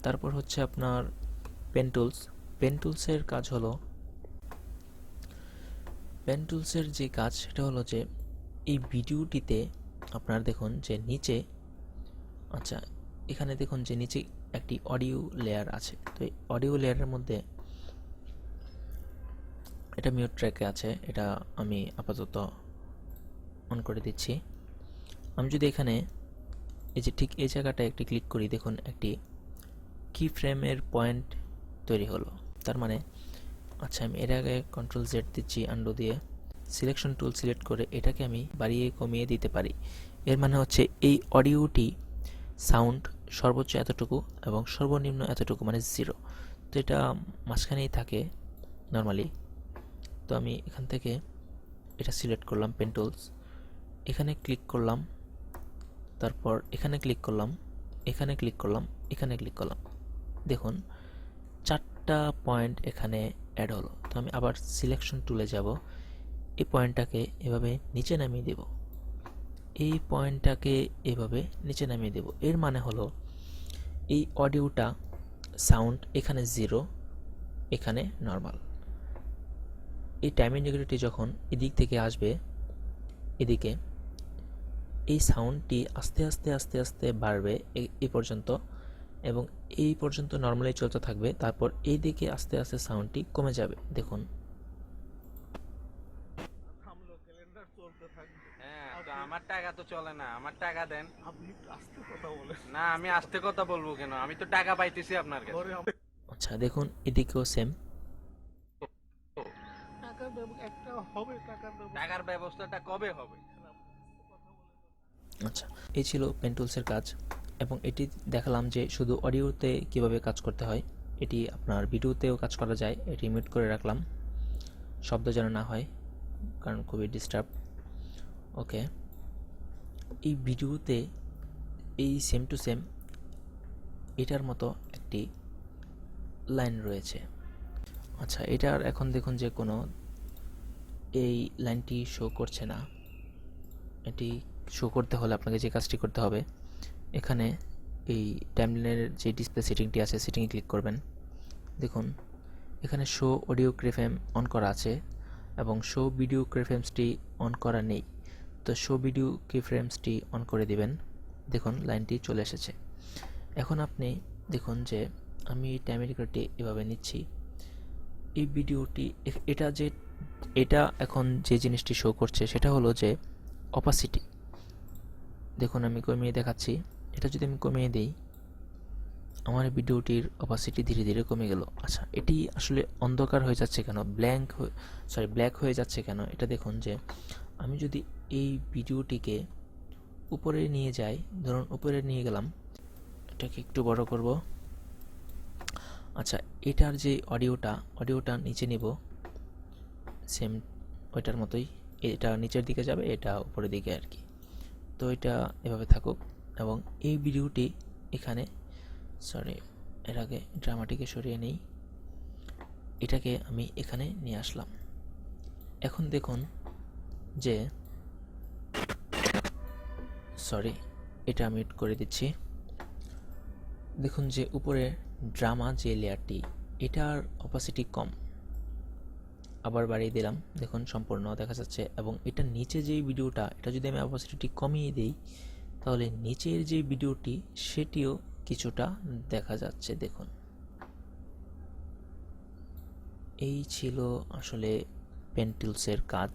তারপর হচ্ছে আপনার পেন টুলস। পেন টুলসের কাজ হলো, পেন টুলসের যে কাজ সেটা হলো যে এই ভিডিওটিতে আপনার দেখুন যে নিচে, আচ্ছা এখানে দেখুন যে নিচে একটি অডিও লেয়ার আছে। তো এই অডিও লেয়ারের মধ্যে এটা মিউট ট্র্যাকে আছে, এটা আমি আপাতত অন করে দিচ্ছি। আমি যদি এখানে এই যে ঠিক এই জায়গাটায় একটি ক্লিক করি, দেখুন একটি কি ফ্রেমের পয়েন্ট তৈরি হলো। তার মানে আচ্ছা আমি এর আগে কন্ট্রোল জেড দিচ্ছি আন্ডু দিয়ে, সিলেকশন টুল সিলেক্ট করে এটাকে আমি বাড়িয়ে কমিয়ে দিতে পারি। এর মানে হচ্ছে এই অডিওটি সাউন্ড সর্বোচ্চ এতটুকু এবং সর্বনিম্ন এতটুকু, মানে 0। তো এটা মাঝখানেই থাকে নর্মালি। তো আমি এখান থেকে এটা সিলেক্ট করলাম, পেন টুলস, এখানে ক্লিক করলাম, তারপর এখানে ক্লিক করলাম, এখানে ক্লিক করলাম, এখানে ক্লিক করলাম। দেখুন 4টা পয়েন্ট এখানে অ্যাড হলো। তো আমি আবার সিলেকশন টুলে যাব, এই পয়েন্টটাকে এভাবে নিচে নামিয়ে দেব, এই পয়েন্টটাকে এভাবে নিচে নামিয়ে দেব। এর মানে হলো এই অডিওটা সাউন্ড এখানে 0, এখানে নর্মাল। এই টাইম ইন্টিগ্রিটি যখন এদিক থেকে আসবে এদিকে, এই সাউন্ডটি আস্তে আস্তে আস্তে আস্তে বাড়বে এই পর্যন্ত, এবং এই পর্যন্ত নর্মালি চলতে থাকবে। তারপর এই দিকে আস্তে আস্তে সাউন্ডটি কমে যাবে। দেখুন আমার টাকা তো চলে না, আমার টাকা দেন। আপনি আস্তে কথা বলেন না, আমি আস্তে কথা বলবো কেন? আমি তো টাকা পাইতেছি আপনার কাছে। আচ্ছা দেখুন এদিকেও সেম। টাকার ব্যবস্থাটা কবে হবে? আচ্ছা এই ছিল পেন টুলসের কাজ, এবং এটি দেখালাম যে শুধু অডিওতে কিভাবে কাজ করতে হয়। এটি আপনার ভিডিওতেও কাজ করা যায়। এটি মিউট করে রাখলাম, শব্দ যেন না হয়, কারণ খুবই ডিস্টার্ব। ওকে, এই ভিডিওতে এই সেম টু সেম এটার মতো একটি লাইন রয়েছে। আচ্ছা এটার এখন দেখুন যে কোনো এই লাইনটি শো করছে না। এটি শো করতে হলে আপনাকে যে কাজটি করতে হবে, এখানে এই টাইমলাইনের যে ডিসপ্লে সেটিংটি আছে সেটিংয়ে ক্লিক করবেন। দেখুন এখানে শো অডিও কিফ্রেম অন করা আছে এবং শো ভিডিও কিফ্রেমসটি অন করা নেই। তো শো ভিডিও কিফ্রেমসটি অন করে দিবেন। দেখুন লাইনটি চলে এসেছে। এখন আপনি দেখুন যে আমি টাইম ইন্ডিকেটরটি এভাবে নিচ্ছি, এই ভিডিওটি এটা এখন যে জিনিসটি শো করছে সেটা হলো যে অপাসিটি। দেখুন আমি কমিয়ে দেখাচ্ছি, এটা যদি আমি কমিয়ে দিই, আমার ভিডিওটির অপাসিটি ধীরে ধীরে কমে গেল। আচ্ছা এটি আসলে অন্ধকার হয়ে যাচ্ছে কেন, ব্ল্যাক হয়ে যাচ্ছে কেন, এটা দেখুন যে আমি যদি এই ভিডিওটিকে উপরে নিয়ে যাই, ধরুন উপরে নিয়ে গেলাম, এটাকে একটু বড় করব। আচ্ছা এটার যে অডিওটা নিচে নিব, সেম ওইটার মতোই, এটা নিচের দিকে যাবে, এটা উপরের দিকে আর কি। তো এটা এভাবে থাকুক, এবং এই ভিডিওটি এখানে, সরি এর আগে ড্রামাটিকে সরিয়ে নেই, এটাকে আমি এখানে নিয়ে আসলাম। এখন দেখুন যে, সরি এটা আমি মিউট করে দিচ্ছি। দেখুন যে উপরে ড্রামা যে লেয়ারটি, এটার অপাসিটি কম, আবার বাড়িয়ে দিলাম, দেখুন সম্পূর্ণ দেখা যাচ্ছে। এবং এটা নিচে যে ভিডিওটা, এটা যদি আমি অপাসিটি কমিয়ে দিই, তাহলে নিচের যে ভিডিওটি সেটিও কিছুটা দেখা যাচ্ছে। দেখুন এই ছিল আসলে পেন টুলসের কাজ।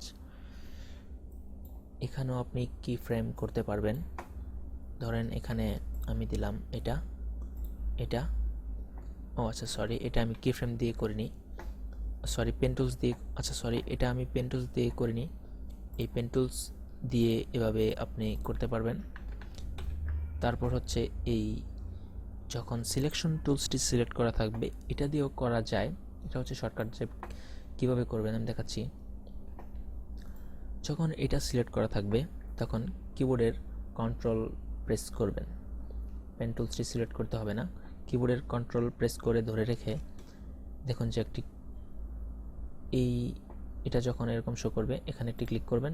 এখানেও আপনি কি ফ্রেম করতে পারবেন। ধরেন এখানে আমি দিলাম এটা ও আচ্ছা সরি, এটা আমি কি ফ্রেম দিয়ে করিনি, সরি পেন টুলস দিয়ে, আচ্ছা সরি এটা আমি পেন টুলস দিয়ে করিনি, এই পেন টুলস দিয়ে এভাবে আপনি করতে পারবেন। তারপর হচ্ছে এই যখন সিলেকশন টুলসটি সিলেক্ট করা থাকবে, এটা দিয়েও করা যায়। এটা হচ্ছে শর্টকাট যে কীভাবে করবেন আমি দেখাচ্ছি। যখন এটা সিলেক্ট করা থাকবে তখন কিবোর্ডের কন্ট্রোল প্রেস করবেন, পেন টুলসটি সিলেক্ট করতে হবে না, কিবোর্ডের কন্ট্রোল প্রেস করে ধরে রেখে দেখুন যে একটি এটা যখন এরকম শো করবে, এখানে একটি ক্লিক করবেন,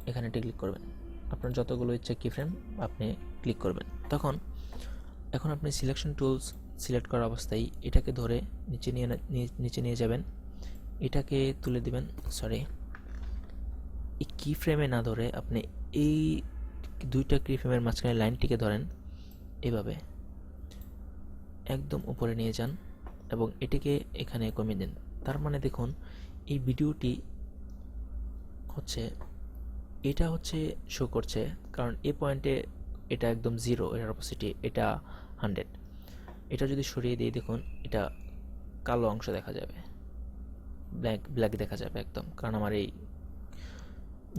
এখানে একটি ক্লিক করবেন, আপনার যতগুলো ইচ্ছে কি ফ্রেম আপনি ক্লিক করবেন। তখন এখন আপনি সিলেকশন টুলস সিলেক্ট করা অবস্থায় এটাকে ধরে নিচে নিয়ে যাবেন, এটাকে তুলে দিবেন। সরি, এই কি ফ্রেমে না ধরে আপনি এই দুইটা কি ফ্রেমের মাঝখানে লাইনটিকে ধরেন, এভাবে একদম উপরে নিয়ে যান এবং এটিকে এখানে কমিয়ে দিন। তার মানে দেখুন এই ভিডিওটি হচ্ছে, এটা হচ্ছে শো করছে, কারণ এই পয়েন্টে এটা একদম 0, এটার অপোসিটি এটা 100। এটা যদি সরিয়ে দিয়ে দেখুন এটা কালো অংশ দেখা যাবে, ব্ল্যাক দেখা যাবে একদম, কারণ আমার এই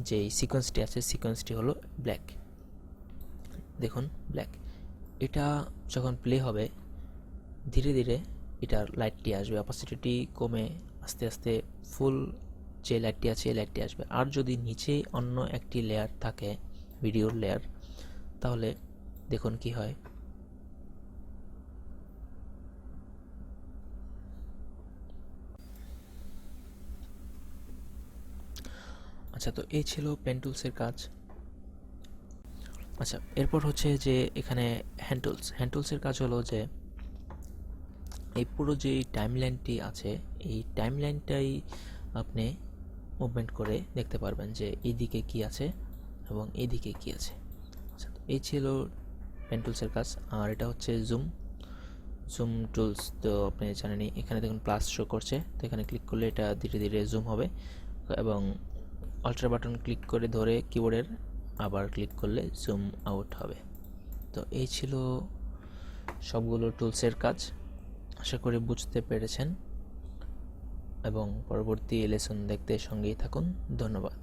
যে সিকোয়েন্সটি আছে সিকোয়েন্সটি হলো ব্ল্যাক। দেখুন ব্ল্যাক। এটা যখন প্লে হবে ধীরে ধীরে এটার লাইটটি আসবে, অপাসিটি কমে আস্তে আস্তে ফুল যে লাইটটি আছে এই লাইটটি আসবে। আর যদি নিচে অন্য একটি লেয়ার থাকে, ভিডিওর লেয়ার, তাহলে দেখুন কি হয়। আচ্ছা, তো এই ছিল পেন টুলসের কাজ। আচ্ছা, এরপর হচ্ছে যে এখানে হ্যান্ড টুলসের কাজ হলো যে এই পুরো যে টাইমলাইনটি আছে এই টাইমলাইনটাই আপনি মুভমেন্ট করে দেখতে পারবেন যে এইদিকে কি আছে এবং এইদিকে কি আছে। আচ্ছা, তো এই ছিল পেন টুলসের কাজ। আর এটা হচ্ছে জুম টুলস, তো আপনি জানেনই। এখানে দেখুন প্লাস শো করছে, তো এখানে ক্লিক করলে এটা ধীরে ধীরে জুম হবে এবং অল্টার বাটন ক্লিক করে ধরে কিবোর্ডের আবার ক্লিক করলে জুম আউট হবে। তো এই ছিল সবগুলো টুলসের কাজ। আশা করি বুঝতে পেরেছেন এবং পরবর্তী লেসন দেখতে সঙ্গেই থাকুন। ধন্যবাদ।